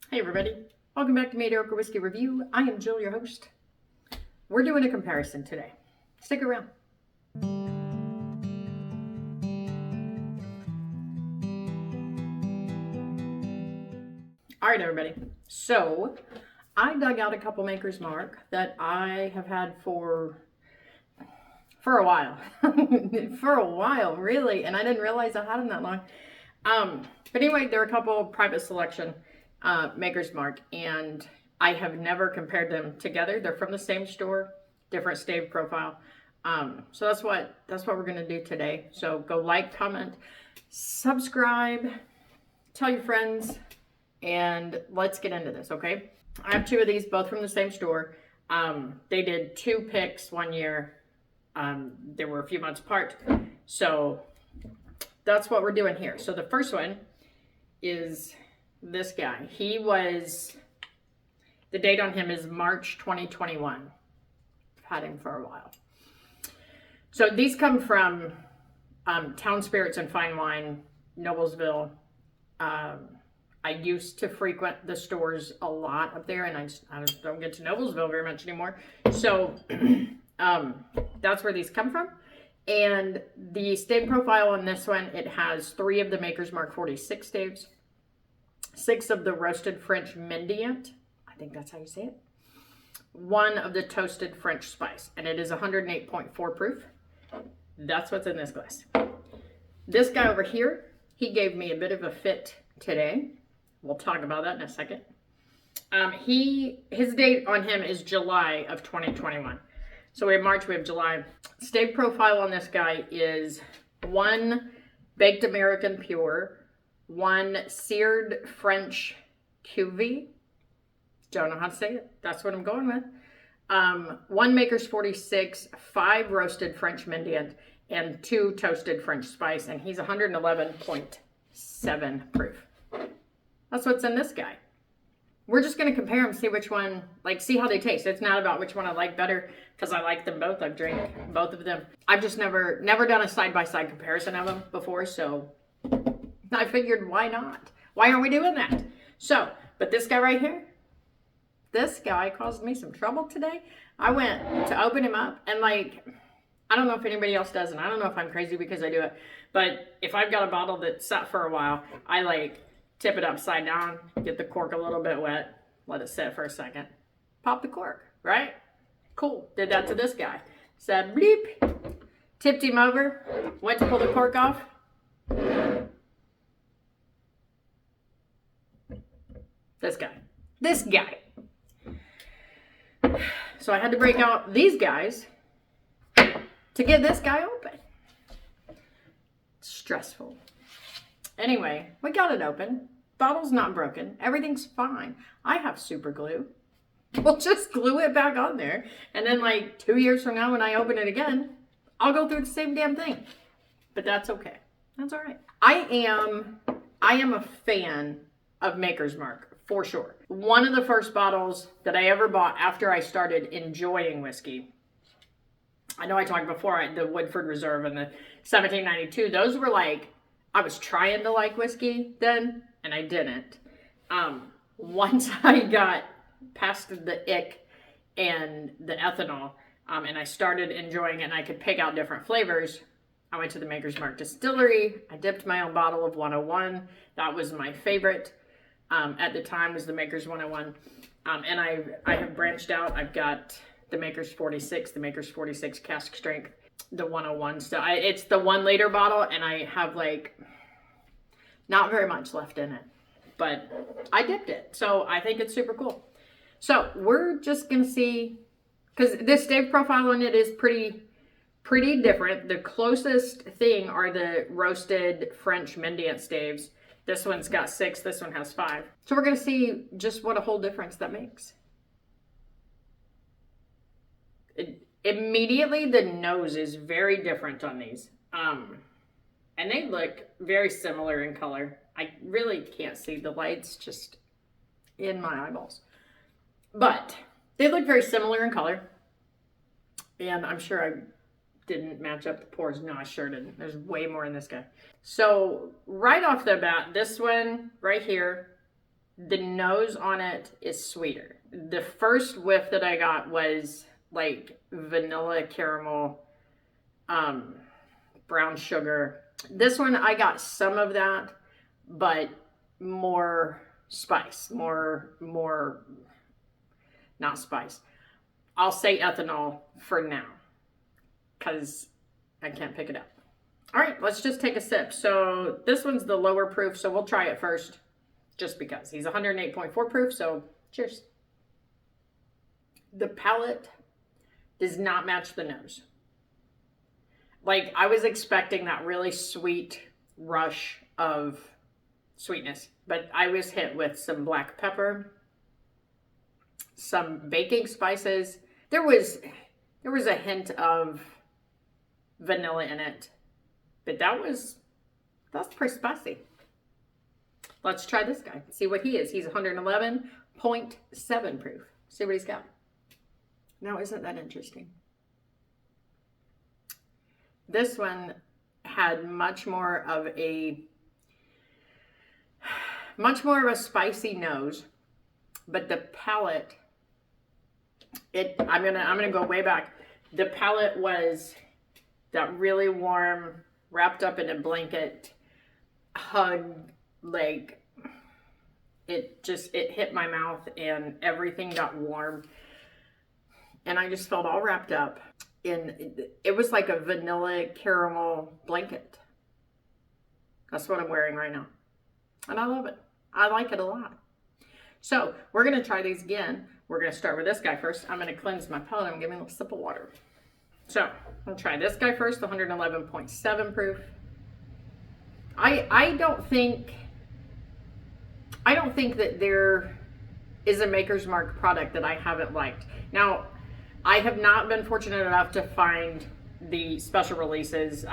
Hey everybody, welcome back to Mediocre Whiskey Review. I am Jill, your host. We're doing a comparison today. Stick around. All right, everybody. So I dug out a couple Maker's Mark that I have had for a while. For a while, really, and I didn't realize I had them that long. But anyway, there are a couple private selection Maker's Mark, and I have never compared them together. They're from the same store, different stave profile. So that's what we're gonna do today. So go like, comment, subscribe, tell your friends, and let's get into this, okay? I have two of these, both from the same store. They did 2 picks one year. They were a few months apart. So that's what we're doing here. So the first one is this guy. The date on him is March 2021. I've had him for a while. So these come from Town Spirits and Fine Wine, Noblesville. I used to frequent the stores a lot up there, and I just don't get to Noblesville very much anymore. So that's where these come from. And the stave profile on this one, it has 3 of the Maker's Mark 46 staves, 6 of the roasted French Mendiant, I think that's how you say it, 1 of the toasted French spice, and it is 108.4 proof. That's what's in this glass. This guy over here, he gave me a bit of a fit today. We'll talk about that in a second. His date on him is July of 2021. So we have March, we have July. Stave profile on this guy is 1 baked American pure, 1 seared French cuvee. Don't know how to say it. That's what I'm going with. 1 Maker's 46, 5 roasted French Mendiant, and 2 toasted French spice. And he's 111.7 proof. That's what's in this guy. We're just going to compare them, see which one, see how they taste. It's not about which one I like better, because I like them both. I've drank both of them. I've just never done a side-by-side comparison of them before, so I figured, why not? Why aren't we doing that? So, but this guy right here, this guy caused me some trouble today. I went to open him up, and I don't know if anybody else does, and I don't know if I'm crazy because I do it, but if I've got a bottle that's sat for a while, I tip it upside down, get the cork a little bit wet, let it sit for a second, pop the cork, right? Cool. Did that to this guy. Said bleep, tipped him over, went to pull the cork off. This guy. So I had to break out these guys to get this guy open. Stressful. Anyway, we got it open. Bottle's not broken. Everything's fine. I have super glue. We'll just glue it back on there. And then 2 years from now when I open it again, I'll go through the same damn thing. But that's okay. That's all right. I am a fan of Maker's Mark, for sure. One of the first bottles that I ever bought after I started enjoying whiskey, I know I talked before, the Woodford Reserve and the 1792, those were I was trying to like whiskey then, and I didn't. Once I got past the ick and the ethanol, and I started enjoying it, and I could pick out different flavors, I went to the Maker's Mark Distillery. I dipped my own bottle of 101. That was my favorite at the time, was the Maker's 101. And I have branched out. I've got the Maker's 46, the Maker's 46 cask strength, the 101. So it's the 1 liter bottle, and I have not very much left in it, but I dipped it. So I think it's super cool. So we're just going to see, because this stave profile on it is pretty different. The closest thing are the roasted French Mendiant staves. This one's got 6, this one has 5. So we're going to see just what a whole difference that makes. Immediately, the nose is very different on these. And they look very similar in color. I really can't see the lights just in my eyeballs. But they look very similar in color. And I'm sure I didn't match up the pours. No, I sure didn't. There's way more in this guy. So right off the bat, this one right here, The nose on it is sweeter. The first whiff that I got was like vanilla caramel, brown sugar. This one, I got some of that, but more spice, more, not spice. I'll say ethanol for now, because I can't pick it up. All right, let's just take a sip. So this one's the lower proof, so we'll try it first, just because. He's 108.4 proof, so cheers. The palate does not match the nose. Like, I was expecting that really sweet rush of sweetness, but I was hit with some black pepper, some baking spices. There was a hint of vanilla in it, but that's pretty spicy. Let's try this guy. See what he is. He's 111.7 proof. See what he's got. Now, isn't that interesting? This one had much more of a spicy nose, but the palate, I'm gonna go way back. The palate was that really warm, wrapped up in a blanket hug, like it hit my mouth and everything got warm. And I just felt all wrapped up in, it was like a vanilla caramel blanket. That's what I'm wearing right now. And I love it. I like it a lot. So we're going to try these again. We're going to start with this guy first. I'm going to cleanse my palate. I'm giving a little sip of water. So I'll try this guy first, 111.7 proof. I don't think that there is a Maker's Mark product that I haven't liked. Now, I have not been fortunate enough to find the special releases.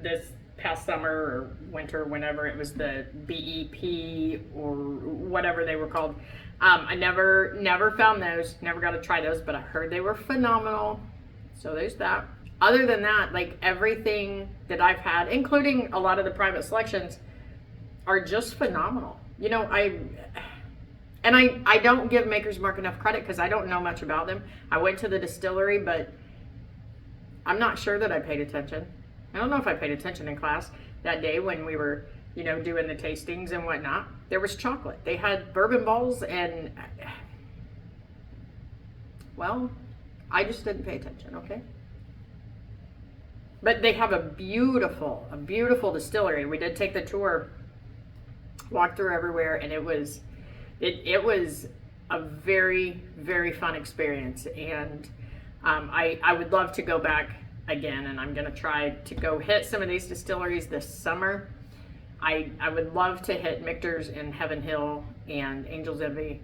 This past summer or winter, whenever it was the BEP or whatever they were called, I never found those. Never got to try those, but I heard they were phenomenal. So there's that. Other than that, like everything that I've had, including a lot of the private selections, are just phenomenal. You know, I don't give Maker's Mark enough credit because I don't know much about them. I went to the distillery, but I'm not sure that I paid attention. I don't know if I paid attention in class that day when we were, you know, doing the tastings and whatnot. There was chocolate. They had bourbon balls and, well, I just didn't pay attention, okay? But they have a beautiful distillery. We did take the tour, walked through everywhere, and it was a very, very fun experience. And I would love to go back again, and I'm going to try to go hit some of these distilleries this summer. I would love to hit Michter's in Heaven Hill and Angel's Envy.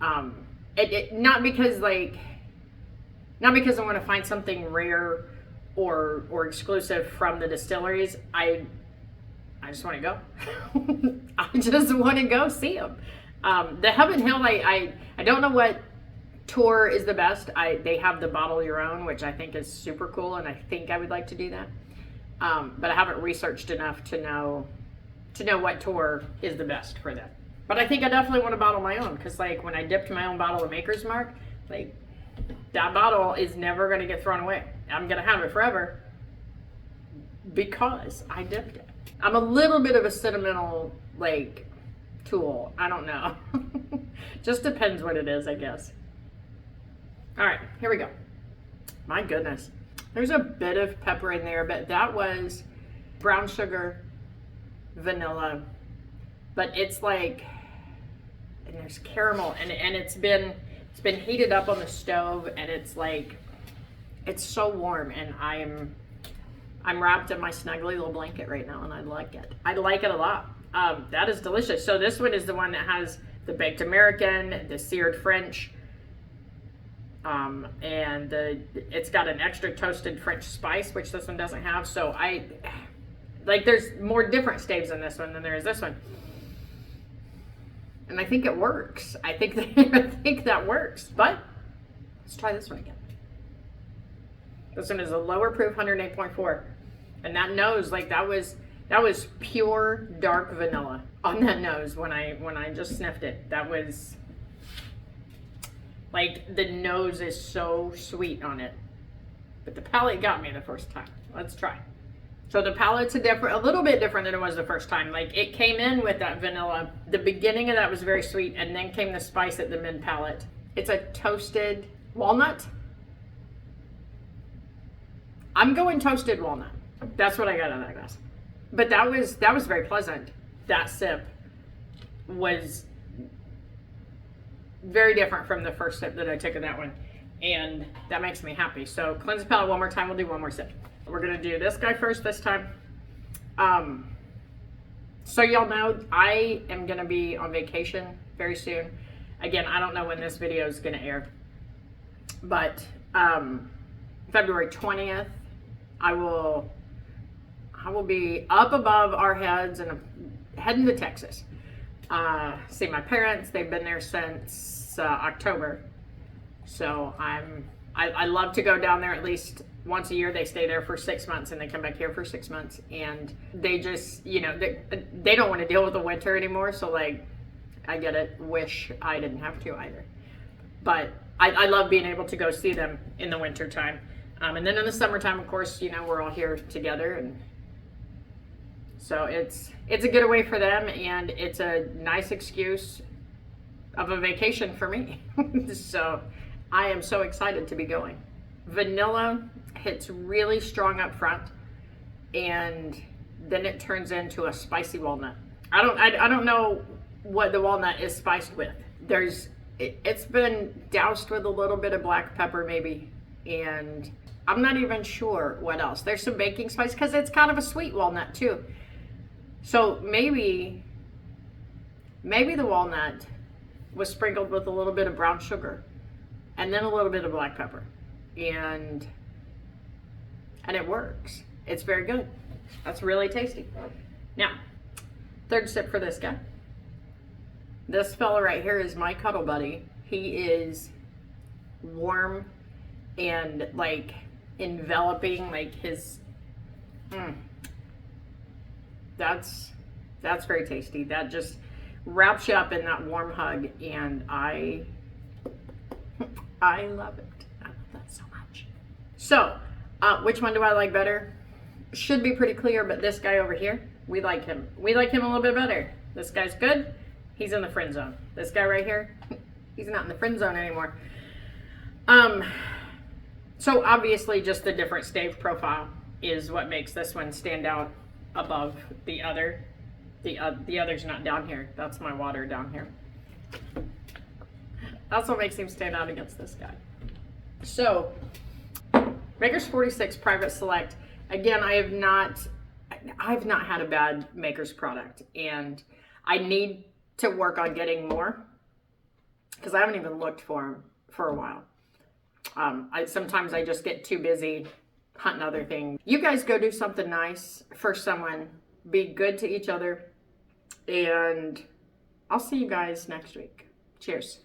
Not because I want to find something rare or exclusive from the distilleries. I just want to go. I just want to go see them. The Heaven Hill, I don't know what tour is the best. They have the bottle your own, which I think is super cool, and I think I would like to do that. But I haven't researched enough to know what tour is the best for them. But I think I definitely want to bottle my own, because like when I dipped my own bottle of Maker's Mark, like that bottle is never going to get thrown away. I'm going to have it forever because I dipped it. I'm a little bit of a sentimental like tool. I don't know. Just depends what it is, I guess. All right, here we go. My goodness. There's a bit of pepper in there, but that was brown sugar, vanilla, but it's like, and there's caramel, and it's been heated up on the stove, and it's like, it's so warm, and I'm wrapped in my snuggly little blanket right now, and I like it. I like it a lot. That is delicious. So this one is the one that has the baked American, the seared French, and it's got an extra toasted French spice, which this one doesn't have. So there's more different staves in this one than there is this one. And I think it works. I think that works. But let's try this one again. This one is a lower proof, 108.4. And that nose, like that was That was pure dark vanilla on that nose when I just sniffed it. That was like, the nose is so sweet on it. But the palate got me the first time. Let's try. So the palate's a little bit different than it was the first time. Like, it came in with that vanilla. The beginning of that was very sweet, and then came the spice at the mid palate. It's a toasted walnut. I'm going toasted walnut. That's what I got out of that glass. But that was very pleasant. That sip was very different from the first sip that I took of that one. And that makes me happy. So cleanse the palate one more time. We'll do one more sip. We're gonna do this guy first this time. So y'all know I am gonna be on vacation very soon. Again, I don't know when this video is gonna air, but February 20th, I will be up above our heads and heading to Texas. See my parents. They've been there since October. So I love to go down there at least once a year. They stay there for 6 months and they come back here for 6 months, and they just, you know, they don't want to deal with the winter anymore. So like, I get it. Wish I didn't have to either. But I love being able to go see them in the winter time. And then in the summertime, of course, you know, we're all here together, and so it's a getaway for them, and it's a nice excuse of a vacation for me. So I am so excited to be going. Vanilla hits really strong up front, and then it turns into a spicy walnut. I don't know what the walnut is spiced with. It's been doused with a little bit of black pepper maybe, and I'm not even sure what else. There's some baking spice because it's kind of a sweet walnut too. So maybe the walnut was sprinkled with a little bit of brown sugar and then a little bit of black pepper, and it works. It's very good. That's really tasty. Now, third sip for this guy. This fella right here is my cuddle buddy. He is warm and like enveloping, like his that's very tasty. That just wraps you up in that warm hug, and I love it. I love that so much. So which one do I like better? Should be pretty clear, but this guy over here, we like him a little bit better. This guy's good. He's in the friend zone. This guy right here, he's not in the friend zone anymore. So obviously just the different stave profile is what makes this one stand out above the other. The other's not down here. That's my water down here. That's what makes him stand out against this guy. So, Maker's 46 Private Select. Again, I've not had a bad Maker's product, and I need to work on getting more because I haven't even looked for them for a while. Sometimes I just get too busy hunting other things. You guys go do something nice for someone. Be good to each other, and I'll see you guys next week. Cheers.